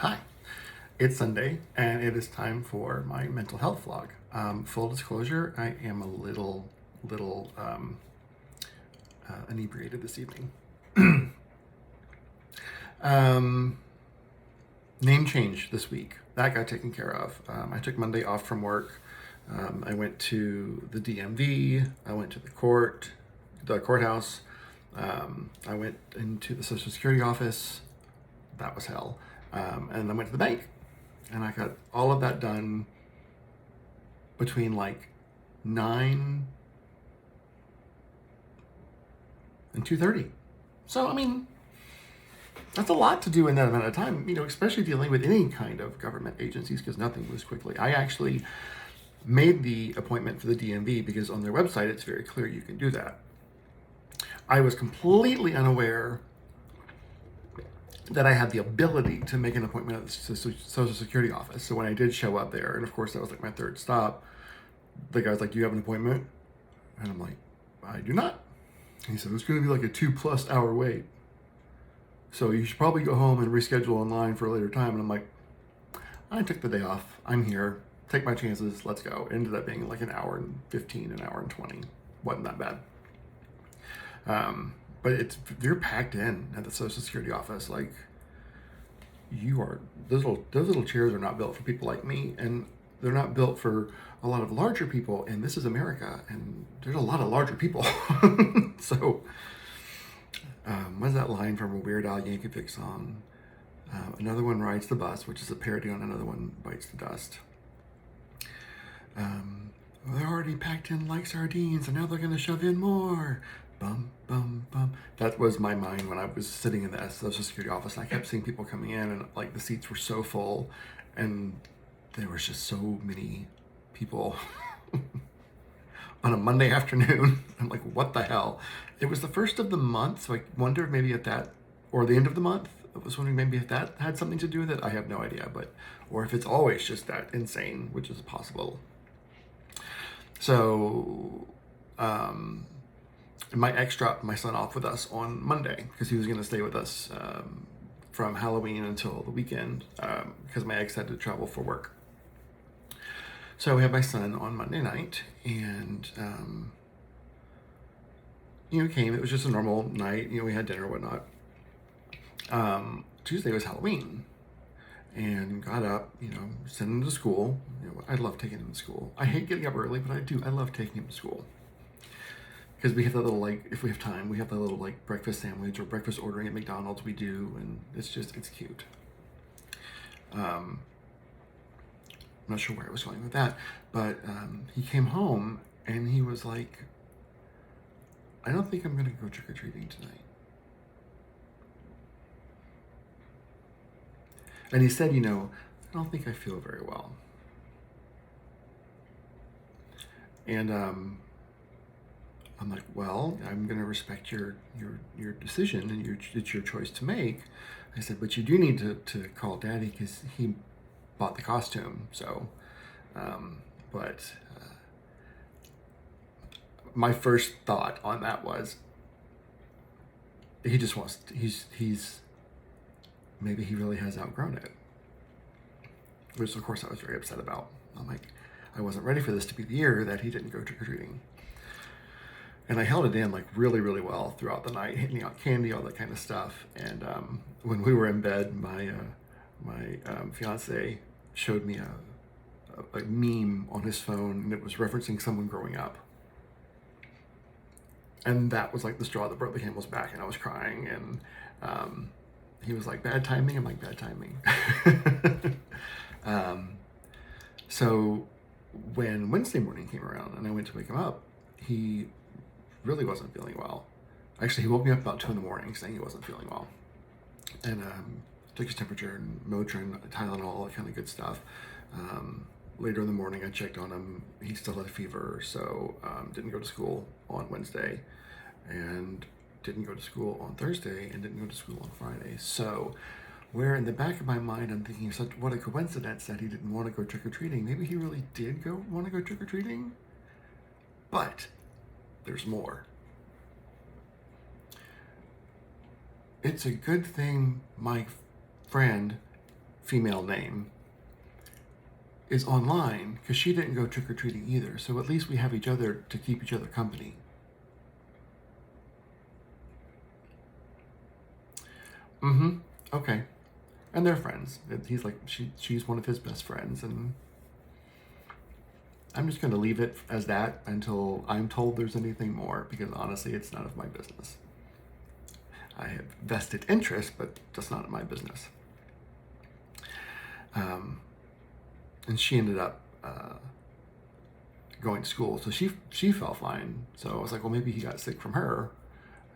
Hi, it's Sunday and it is time for my mental health vlog. Full disclosure, I am a little inebriated this evening. um, Name change this week. That got taken care of. I took Monday off from work. I went to the DMV. I went to the courthouse. I went into the Social Security office. That was hell. And I went to the bank. And I got all of that done between like 9 and 2:30. So, I mean, that's a lot to do in that amount of time, especially dealing with any kind of government agencies because nothing moves quickly. I actually made the appointment for the DMV because on their website it's very clear you can do that. I was completely unaware that I had the ability to make an appointment at the Social Security office. So when I did show up there, and of course that was like my third stop, the guy's like, "Do you have an appointment?" And I'm like, "I do not." And he said, "It's going to be like a 2+ hour wait. So you should probably go home and reschedule online for a later time." And I'm like, "I took the day off. I'm here. Take my chances. Let's go." It ended up being like an hour and 15, an hour and 20. Wasn't that bad. But they're packed in at the Social Security office. Like, those little chairs are not built for people like me, and they're not built for a lot of larger people. And this is America, and there's a lot of larger people. So, what's that line from a Weird Al Yankovic song? Another one rides the bus, which is a parody on Another One Bites the Dust. They're already packed in like sardines, and now they're going to shove in more. Bum, bum, bum. That was my mind when I was sitting in the Social Security office. I kept seeing people coming in, and like the seats were so full, and there was just so many people on a Monday afternoon. I'm like, what the hell? It was the first of the month, so I wonder maybe at that, or the end of the month. I was wondering maybe if that had something to do with it. I have no idea, or if it's always just that insane, which is possible. So, my ex dropped my son off with us on Monday because he was going to stay with us from Halloween until the weekend because my ex had to travel for work. So we had my son on Monday night, and came. It was just a normal night. We had dinner, whatnot. Tuesday was Halloween, and got up. Sent him to school. I love taking him to school. I hate getting up early, but I do. I love taking him to school because we have that little, like, if we have time, we have that little like breakfast sandwich or breakfast ordering at McDonald's. We do, and it's cute. I'm not sure where I was going with that, but he came home and he was like, "I don't think I'm going to go trick-or-treating tonight." And he said, "I don't think I feel very well." And I'm like, "Well, I'm going to respect your decision, and it's your choice to make." I said, "But you do need to call Daddy because he bought the costume." So, but my first thought on that was, he just wants. He's maybe he really has outgrown it, which of course I was very upset about. I'm like, I wasn't ready for this to be the year that he didn't go trick-or-treating. And I held it in like really, really well throughout the night, handing out candy, all that kind of stuff. And when we were in bed, my fiance showed me a meme on his phone, and it was referencing someone growing up. And that was like the straw that broke the camel's back, and I was crying. And he was like, "Bad timing." I'm like, "Bad timing." So when Wednesday morning came around and I went to wake him up, he really wasn't feeling well. Actually, he woke me up about 2 in the morning saying he wasn't feeling well. And took his temperature and Motrin, Tylenol, all that kind of good stuff. Later in the morning, I checked on him. He still had a fever, so didn't go to school on Wednesday, and didn't go to school on Thursday, and didn't go to school on Friday. So, where in the back of my mind, I'm thinking, what a coincidence that he didn't want to go trick-or-treating. Maybe he really did want to go trick-or-treating, but there's more. It's a good thing my friend female name, is online because she didn't go trick-or-treating either. So at least we have each other to keep each other company. Mm-hmm. Okay. And they're friends. He's like, she's one of his best friends, and I'm just going to leave it as that until I'm told there's anything more, because honestly, it's none of my business. I have vested interest, but that's not my business. And she ended up going to school, so she felt fine. So I was like, well, maybe he got sick from her,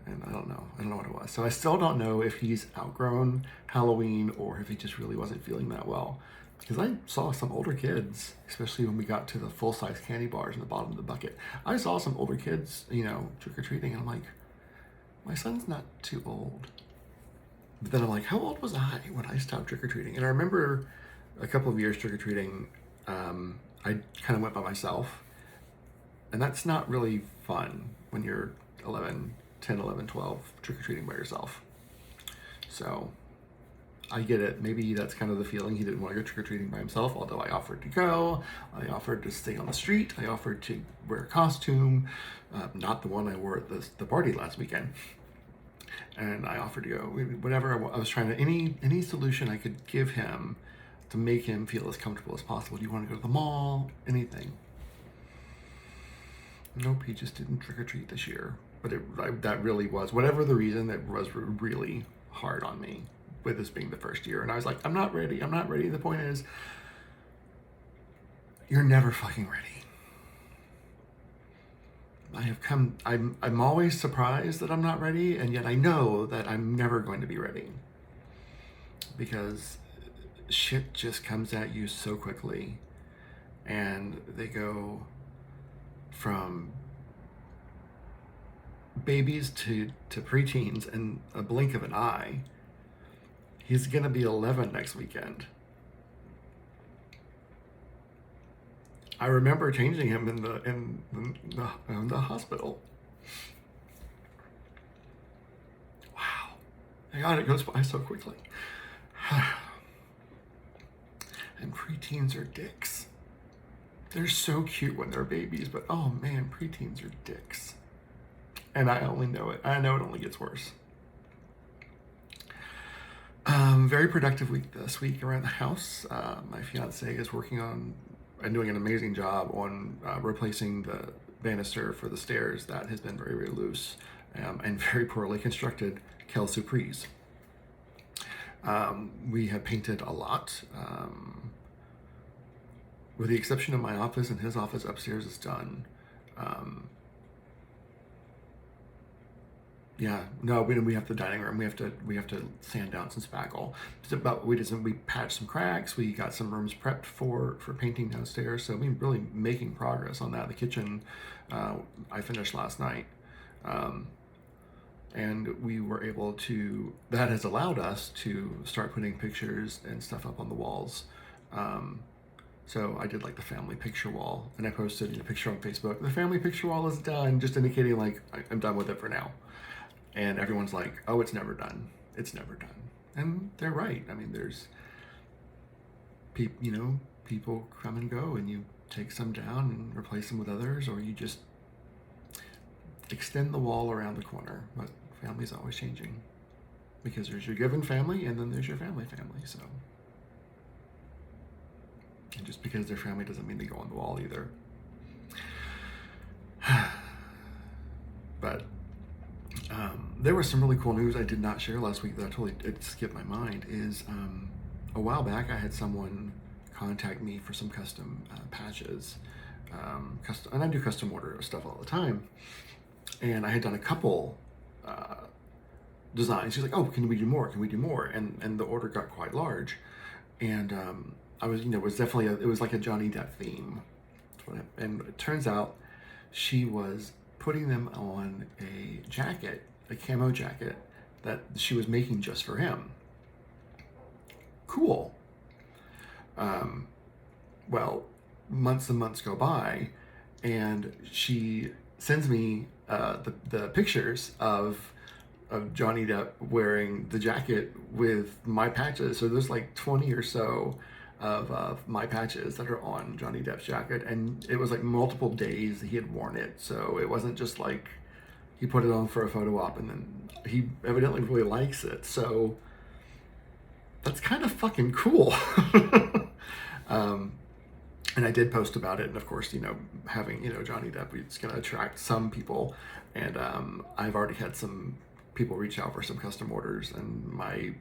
and I don't know what it was. So I still don't know if he's outgrown Halloween or if he just really wasn't feeling that well. Because I saw some older kids, especially when we got to the full-size candy bars in the bottom of the bucket. I saw some older kids, trick-or-treating, and I'm like, my son's not too old. But then I'm like, how old was I when I stopped trick-or-treating? And I remember a couple of years trick-or-treating, I kind of went by myself. And that's not really fun when you're 10, 11, 12, trick-or-treating by yourself. So I get it. Maybe that's kind of the feeling. He didn't want to go trick-or-treating by himself, although I offered to go. I offered to stay on the street. I offered to wear a costume, not the one I wore at the party last weekend. And I offered to go, whatever. I was trying to, any solution I could give him to make him feel as comfortable as possible. Do you want to go to the mall? Anything. Nope, he just didn't trick-or-treat this year. But that really was, whatever the reason, that was really hard on me with this being the first year. And I was like, I'm not ready. The point is, you're never fucking ready. I'm always surprised that I'm not ready, and yet I know that I'm never going to be ready. Because shit just comes at you so quickly, and they go from babies to preteens in a blink of an eye. He's gonna be 11 next weekend. I remember changing him in the hospital. Wow, my God, it goes by so quickly. And preteens are dicks. They're so cute when they're babies, but oh man, preteens are dicks. And I only know it. I know it only gets worse. Very productive week this week around the house. My fiance is working on and doing an amazing job on replacing the banister for the stairs that has been very, very loose and very poorly constructed Kel Surprise. We have painted a lot. With the exception of my office, and his office upstairs is done. We have the dining room. We have to sand down some spackle. We patched some cracks. We got some rooms prepped for painting downstairs. So we're really making progress on that. The kitchen, I finished last night, and we were able to. That has allowed us to start putting pictures and stuff up on the walls. So I did like the family picture wall, and I posted a picture on Facebook. The family picture wall is done, just indicating like I'm done with it for now. And everyone's like, oh, it's never done. It's never done. And they're right. I mean, there's people come and go, and you take some down and replace them with others, or you just extend the wall around the corner. But family's always changing, because there's your given family, and then there's your family. So, and just because they're family doesn't mean they go on the wall either. But there was some really cool news I did not share last week that it skipped my mind. Is a while back I had someone contact me for some custom patches, and I do custom order stuff all the time. And I had done a couple designs. She's like, "Oh, can we do more? Can we do more?" And the order got quite large, and I was, it was definitely it was like a Johnny Depp theme. And it turns out she was putting them on a jacket, a camo jacket that she was making just for him. Cool. Well, months and months go by, and she sends me the pictures of of Johnny Depp wearing the jacket with my patches. So there's like 20 or so of my patches that are on Johnny Depp's jacket, and it was like multiple days he had worn it. So it wasn't just like he put it on for a photo op and then he evidently really likes it. So that's kind of fucking cool. And I did post about it, and of course, having Johnny Depp, it's going to attract some people, and I've already had some people reach out for some custom orders, and my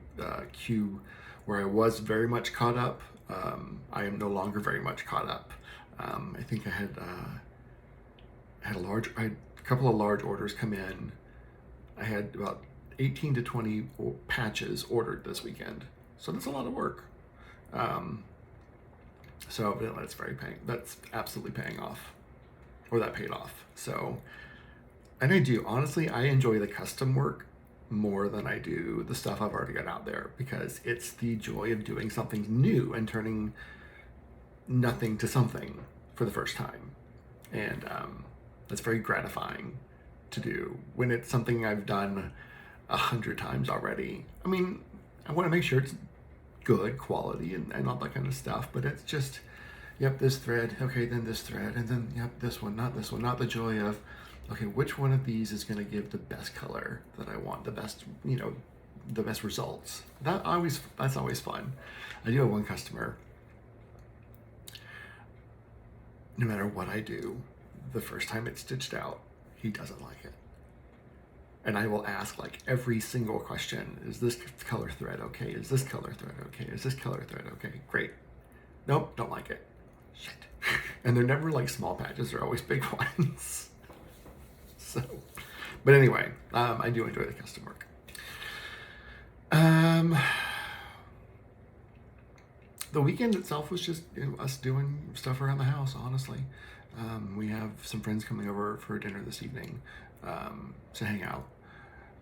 queue, where I was very much caught up, I am no longer very much caught up. I think I had a couple of large orders come in. I had about 18 to 20 patches ordered this weekend, so that's a lot of work. So that's absolutely paying off, or that paid off. So, and honestly, I enjoy the custom work more than I do the stuff I've already got out there, because it's the joy of doing something new and turning nothing to something for the first time. And that's very gratifying to do when it's something I've done 100 times already. I mean, I want to make sure it's good quality and all that kind of stuff, but it's just, yep, this thread, okay, then this thread, and then yep, this one, not the joy of, okay, which one of these is going to give the best color that I want, the best results. That's always fun. I do have one customer, no matter what I do, the first time it's stitched out, he doesn't like it. And I will ask like every single question. Is this color thread okay? Is this color thread okay? Is this color thread okay? Great. Nope, don't like it. Shit. And they're never like small patches, they're always big ones. So, but anyway, I do enjoy the custom work. The weekend itself was just us doing stuff around the house, honestly. We have some friends coming over for dinner this evening to hang out.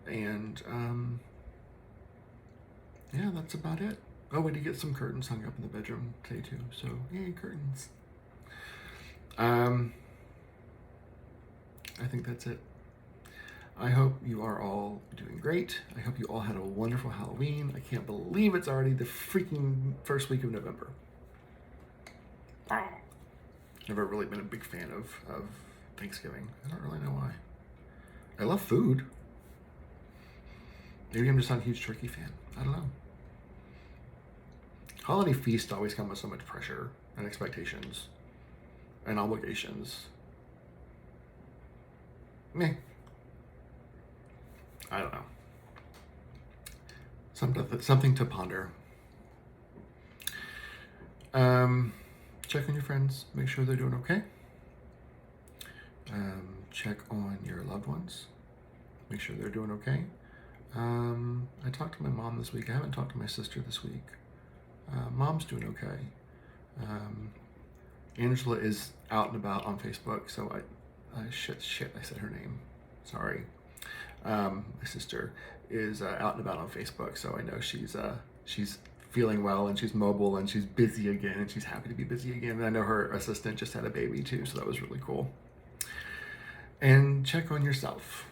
And yeah, that's about it. Oh, we did get some curtains hung up in the bedroom today too. So yay, curtains. I think that's it. I hope you are all doing great. I hope you all had a wonderful Halloween. I can't believe it's already the freaking first week of November. Never really been a big fan of Thanksgiving. I don't really know why. I love food. Maybe I'm just not a huge turkey fan. I don't know. Holiday feasts always come with so much pressure and expectations and obligations. Meh. I don't know. Something to ponder. Check on your friends. Make sure they're doing okay. Check on your loved ones. Make sure they're doing okay. I talked to my mom this week. I haven't talked to my sister this week. Mom's doing okay. Angela is out and about on Facebook, so shit, I said her name. Sorry. My sister is out and about on Facebook, so I know she's feeling well and she's mobile and she's busy again and she's happy to be busy again. And I know her assistant just had a baby too, so that was really cool. And check on yourself.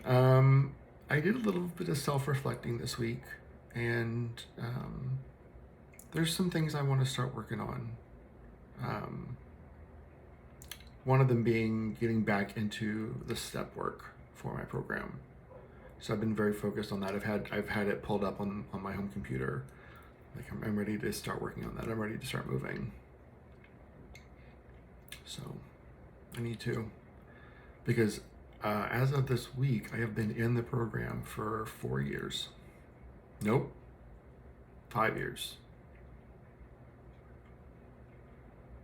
I did a little bit of self-reflecting this week, and there's some things I want to start working on. One of them being getting back into the step work for my program. So I've been very focused on that. I've had it pulled up on my home computer. Like I'm ready to start working on that. I'm ready to start moving. So I need to, because as of this week, I have been in the program for 4 years. Nope, 5 years.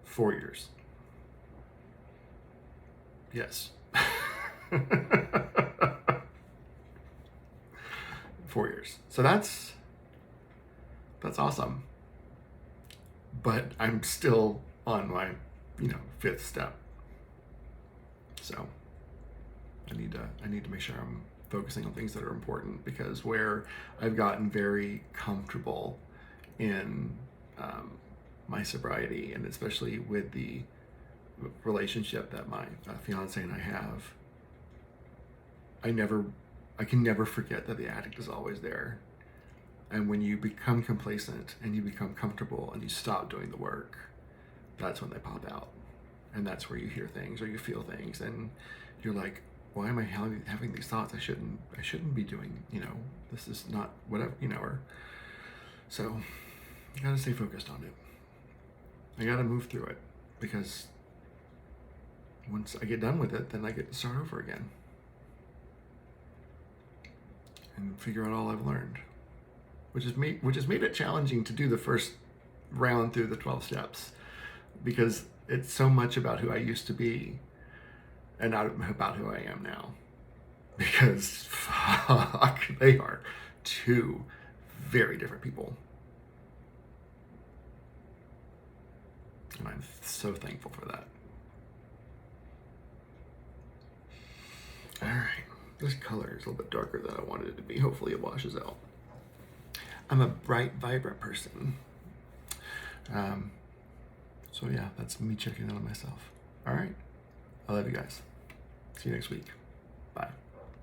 4 years. Yes. 4 years. So that's awesome. But I'm still on my, 5th step. So I need to make sure I'm focusing on things that are important, because where I've gotten very comfortable in my sobriety, and especially with the relationship that my fiance and I have, I can never forget that the addict is always there. And when you become complacent and you become comfortable and you stop doing the work, that's when they pop out. And that's where you hear things or you feel things and you're like, why am I having these thoughts? I shouldn't be doing, this is not whatever, or so I gotta stay focused on it. I gotta move through it, because once I get done with it, then I get to start over again and figure out all I've learned, which has made it challenging to do the first round through the 12 steps, because it's so much about who I used to be and not about who I am now. Because fuck, they are two very different people. And I'm so thankful for that. All right, this color is a little bit darker than I wanted it to be. Hopefully it washes out. I'm a bright, vibrant person. So yeah, that's me checking in on myself. All right, I love you guys. See you next week. Bye.